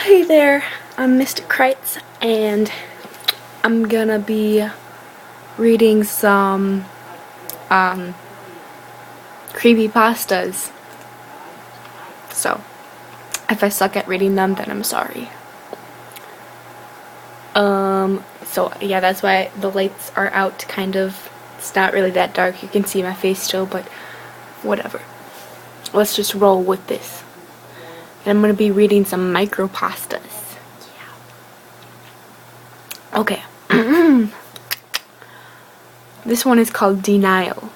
Hey there, I'm Mr. Kreitz, and I'm gonna be reading some creepypastas. So, if I suck at reading them, then I'm sorry. So yeah, that's why the lights are out, kind of. It's not really that dark, you can see my face still, but whatever. Let's just roll with this. And I'm gonna be reading some micropastas. Yeah. Okay. This one is called Denial.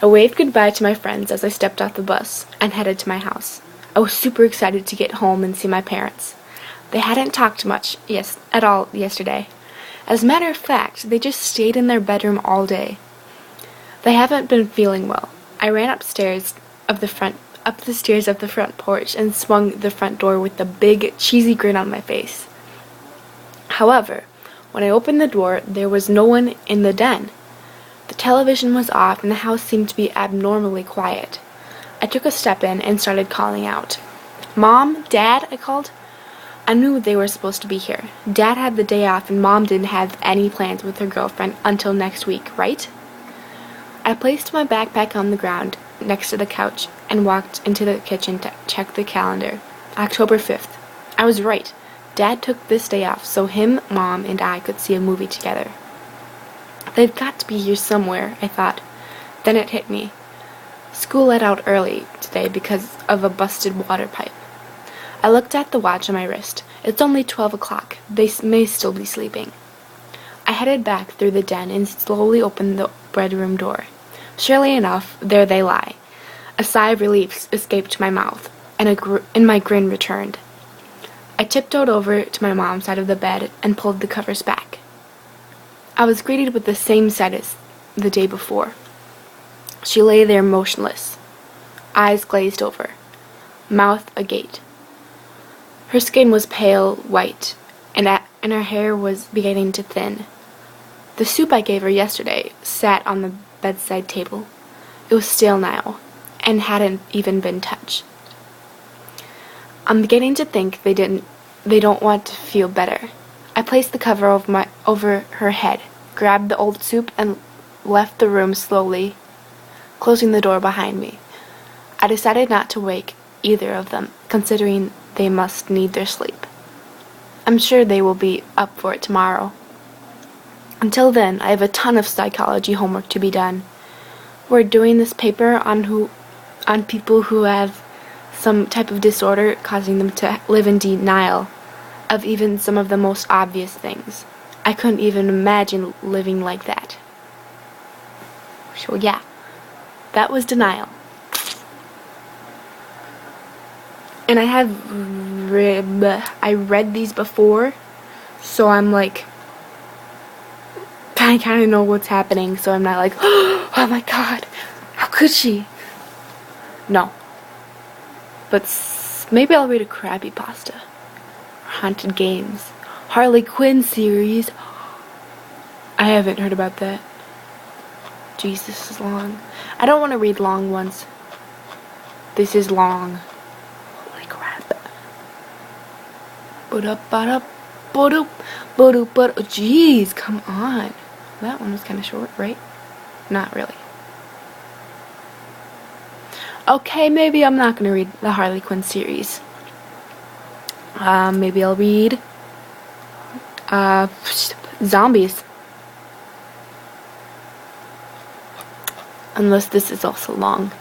I waved goodbye to my friends as I stepped off the bus and headed to my house. I was super excited to get home and see my parents. They hadn't talked much at all yesterday. As a matter of fact, they just stayed in their bedroom all day. They haven't been feeling well. I ran up the stairs of the front porch and swung the front door with a big, cheesy grin on my face. However, when I opened the door, there was no one in the den. The television was off and the house seemed to be abnormally quiet. I took a step in and started calling out. "Mom? Dad?" I called. I knew they were supposed to be here. Dad had the day off and Mom didn't have any plans with her girlfriend until next week, right? I placed my backpack on the ground next to the couch and walked into the kitchen to check the calendar. October 5th. I was right. Dad took this day off so him, Mom, and I could see a movie together. They've got to be here somewhere, I thought. Then it hit me. School let out early today because of a busted water pipe. I looked at the watch on my wrist. It's only 12 o'clock. They may still be sleeping. I headed back through the den and slowly opened the bedroom door. Surely enough, there they lie. A sigh of relief escaped my mouth, and my grin returned. I tiptoed over to my mom's side of the bed and pulled the covers back. I was greeted with the same sight as the day before. She lay there motionless, eyes glazed over, mouth agape. Her skin was pale white, and her hair was beginning to thin. The soup I gave her yesterday sat on the bedside table. It was stale now, and hadn't even been touched. I'm beginning to think they don't want to feel better. I placed the cover over her head, grabbed the old soup, and left the room slowly, closing the door behind me. I decided not to wake either of them, considering they must need their sleep. I'm sure they will be up for it tomorrow. Until then, I have a ton of psychology homework to be done. We're doing this paper on people who have some type of disorder causing them to live in denial of even some of the most obvious things. I couldn't even imagine living like that. So yeah, that was Denial. And I read these before, so I'm like, I kind of know what's happening, so I'm not like, oh my god, how could she? No. But maybe I'll read a CreepyPasta. Haunted Games. Harley Quinn series. I haven't heard about that. Jeez, this is long. I don't want to read long ones. This is long. Holy crap. Jeez, come on. That one was kind of short, right? Not really. Okay, maybe I'm not going to read the Harley Quinn series. Maybe I'll read zombies. Unless this is also long.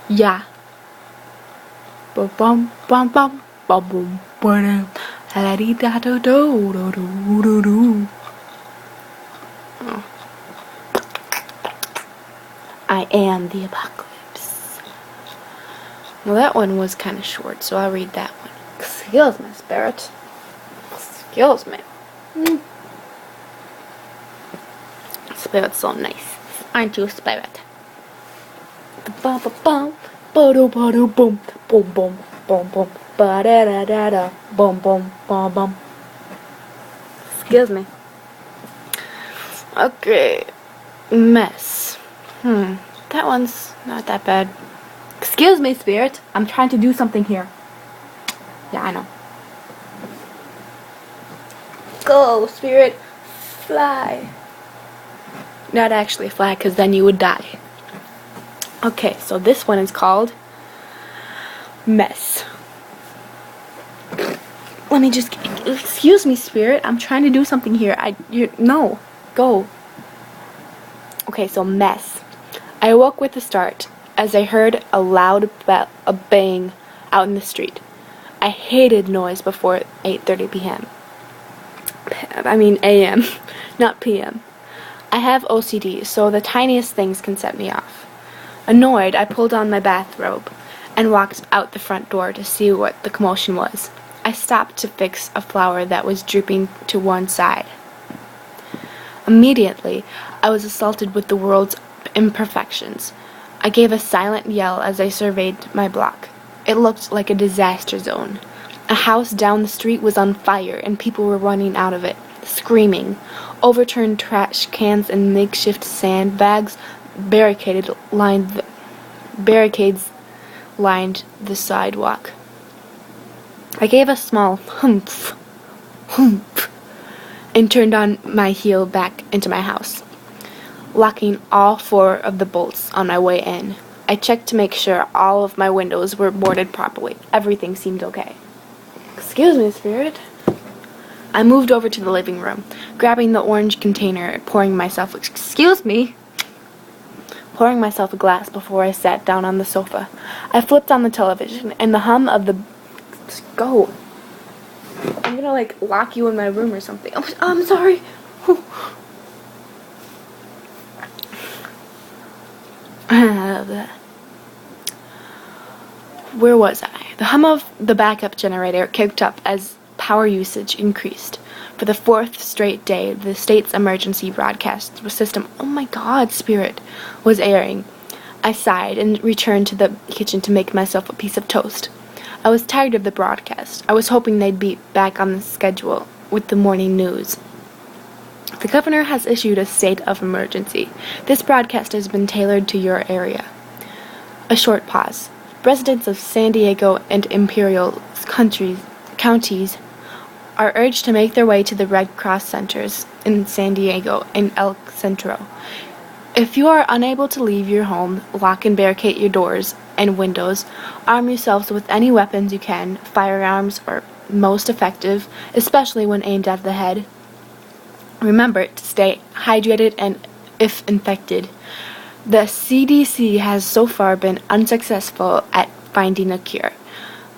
Yeah. Bum bum bum bum bum bum bum. I am the apocalypse. Well, that one was kind of short, so I'll read that one. Excuse me, spirit. Excuse me. Spirit's so nice. Aren't you, Spirit? Bum bum bum bum bum bum bum bum ba da da da da bum bum bum bum. Excuse me. Okay. Mess. That one's not that bad. Excuse me, Spirit. I'm trying to do something here. Yeah, I know. Go, spirit, fly. Not actually fly, because then you would die. Okay, so this one is called Mess. Let me just, excuse me, spirit. I'm trying to do something here. No, go. Okay, so Mess. I awoke with a start as I heard a loud a bang out in the street. I hated noise before 8:30 p.m. a.m., not p.m. I have OCD, so the tiniest things can set me off. Annoyed, I pulled on my bathrobe and walked out the front door to see what the commotion was. I stopped to fix a flower that was drooping to one side. Immediately, I was assaulted with the world's imperfections. I gave a silent yell as I surveyed my block. It looked like a disaster zone. A house down the street was on fire and people were running out of it, screaming. Overturned trash cans and makeshift sandbags barricades lined the sidewalk. I gave a small humph, and turned on my heel back into my house, locking all 4 of the bolts on my way in. I checked to make sure all of my windows were boarded properly. Everything seemed okay. Excuse me, spirit. I moved over to the living room, grabbing the orange container, pouring myself a glass before I sat down on the sofa. I flipped on the television, and the hum of the... Go. I'm gonna, lock you in my room or something. Oh, I'm sorry. Where was I? The hum of the backup generator kicked up as power usage increased. For the 4th straight day, the state's emergency broadcast system, oh my god, spirit, was airing. I sighed and returned to the kitchen to make myself a piece of toast. I was tired of the broadcast. I was hoping they'd be back on the schedule with the morning news. The governor has issued a state of emergency. This broadcast has been tailored to your area. A short pause. Residents of San Diego and Imperial counties are urged to make their way to the Red Cross centers in San Diego and El Centro. If you are unable to leave your home, lock and barricade your doors and windows. Arm yourselves with any weapons you can. Firearms are most effective, especially when aimed at the head. Remember to stay hydrated and, if infected. The CDC has so far been unsuccessful at finding a cure,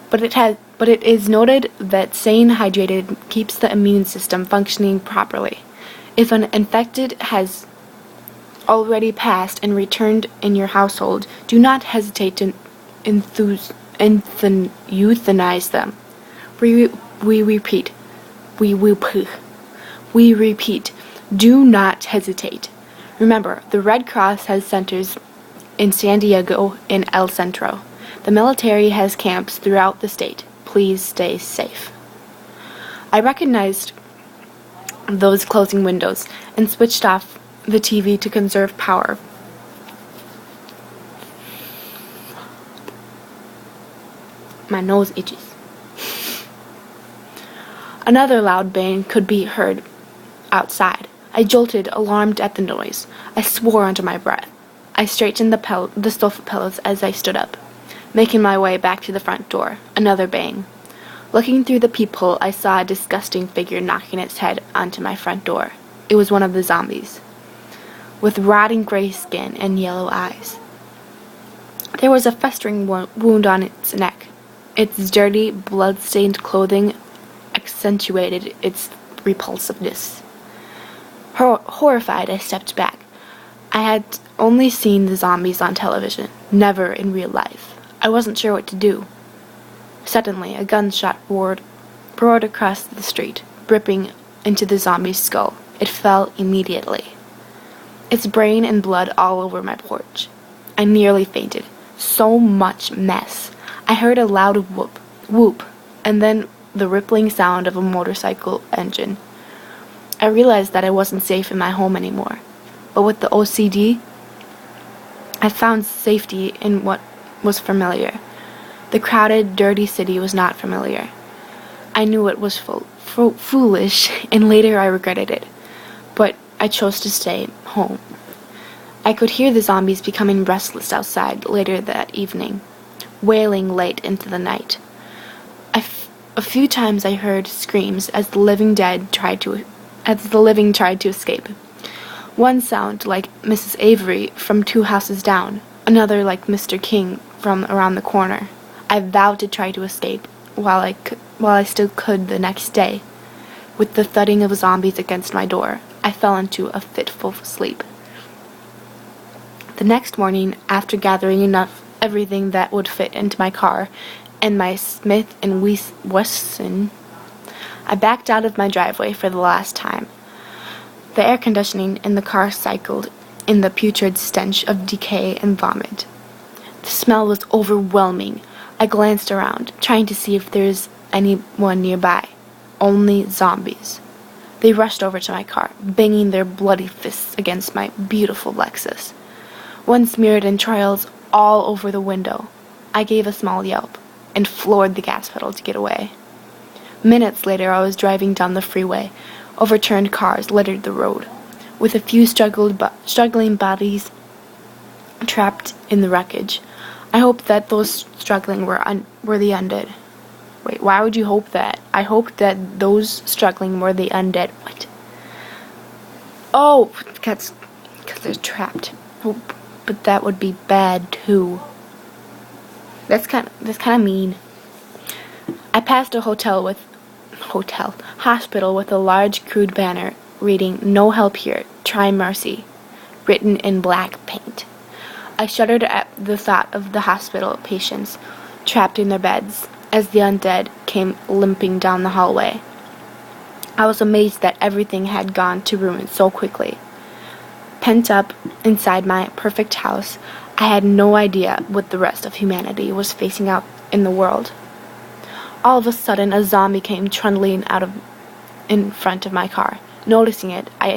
but it is noted that staying hydrated keeps the immune system functioning properly. If an infected has already passed and returned in your household, do not hesitate to euthanize them. We repeat, do not hesitate. Remember, the Red Cross has centers in San Diego and El Centro. The military has camps throughout the state. Please stay safe. I recognized those closing windows and switched off the TV to conserve power. My nose itches. Another loud bang could be heard outside. I jolted, alarmed at the noise. I swore under my breath. I straightened the sofa pillows as I stood up, making my way back to the front door. Another bang. Looking through the peephole, I saw a disgusting figure knocking its head onto my front door. It was one of the zombies, with rotting gray skin and yellow eyes. There was a festering wound on its neck. Its dirty, blood-stained clothing accentuated its repulsiveness. Horrified, I stepped back. I had only seen the zombies on television, never in real life. I wasn't sure what to do. Suddenly, a gunshot roared across the street, ripping into the zombie's skull. It fell immediately, its brain and blood all over my porch. I nearly fainted. So much mess. I heard a loud whoop, and then the rippling sound of a motorcycle engine. I realized that I wasn't safe in my home anymore. But with the OCD, I found safety in what was familiar. The crowded, dirty city was not familiar. I knew it was foolish, and later I regretted it. But I chose to stay home. I could hear the zombies becoming restless outside later that evening, wailing late into the night. A few times I heard screams as the living tried to escape. One sound like Mrs. Avery from 2 houses down, another like Mr. King from around the corner. I vowed to try to escape while I still could the next day. With the thudding of zombies against my door, I fell into a fitful sleep. The next morning, after gathering everything that would fit into my car and my Smith & Wesson, I backed out of my driveway for the last time. The air conditioning in the car cycled in the putrid stench of decay and vomit. The smell was overwhelming. I glanced around, trying to see if there's anyone nearby. Only zombies. They rushed over to my car, banging their bloody fists against my beautiful Lexus. One smeared entrails all over the window. I gave a small yelp and floored the gas pedal to get away. Minutes later, I was driving down the freeway. Overturned cars littered the road, with a few struggling bodies trapped in the wreckage. I hoped that those struggling were the undead. Wait, why would you hope that? I hoped that those struggling were the undead. What? Oh, because they're trapped. Oh, but that would be bad too. That's kind of mean. I passed a hospital with a large crude banner reading "No help here, try mercy," written in black paint. I shuddered at the thought of the hospital patients trapped in their beds as the undead came limping down the hallway. I was amazed that everything had gone to ruin so quickly. Pent up inside my perfect house, I had no idea what the rest of humanity was facing out in the world. All of a sudden, a zombie came trundling in front of my car. Noticing it, I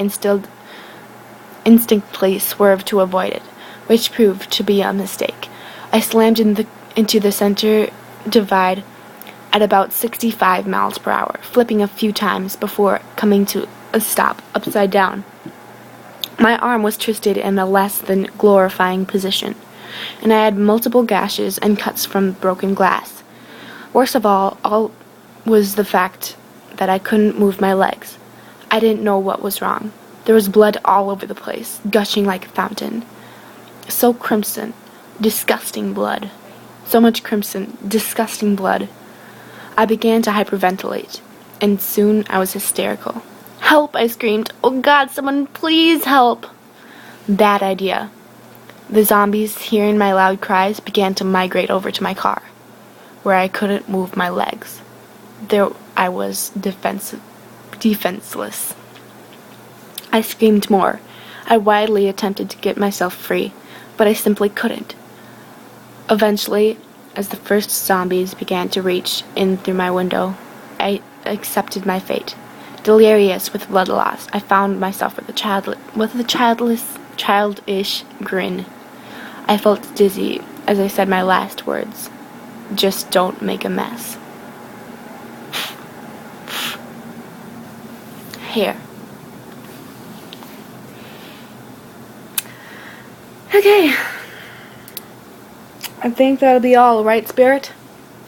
instinctively swerved to avoid it, which proved to be a mistake. I slammed into the center divide at about 65 miles per hour, flipping a few times before coming to a stop upside down. My arm was twisted in a less than glorifying position, and I had multiple gashes and cuts from broken glass. Worst of all was the fact that I couldn't move my legs. I didn't know what was wrong. There was blood all over the place, gushing like a fountain. So crimson, disgusting blood. So much crimson, disgusting blood. I began to hyperventilate, and soon I was hysterical. "Help!" I screamed. "Oh God, someone please help!" Bad idea. The zombies, hearing my loud cries, began to migrate over to my car, where I couldn't move my legs. There I was defenseless. I screamed more. I wildly attempted to get myself free, but I simply couldn't. Eventually, as the first zombies began to reach in through my window, I accepted my fate. Delirious with blood loss, I found myself with a childish grin. I felt dizzy as I said my last words. "Just don't make a mess." Here. Okay. I think that'll be all, right, Spirit?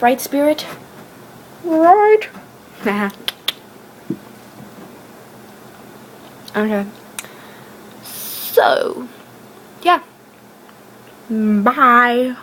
Right, Spirit? Right. Okay. So, yeah. Bye.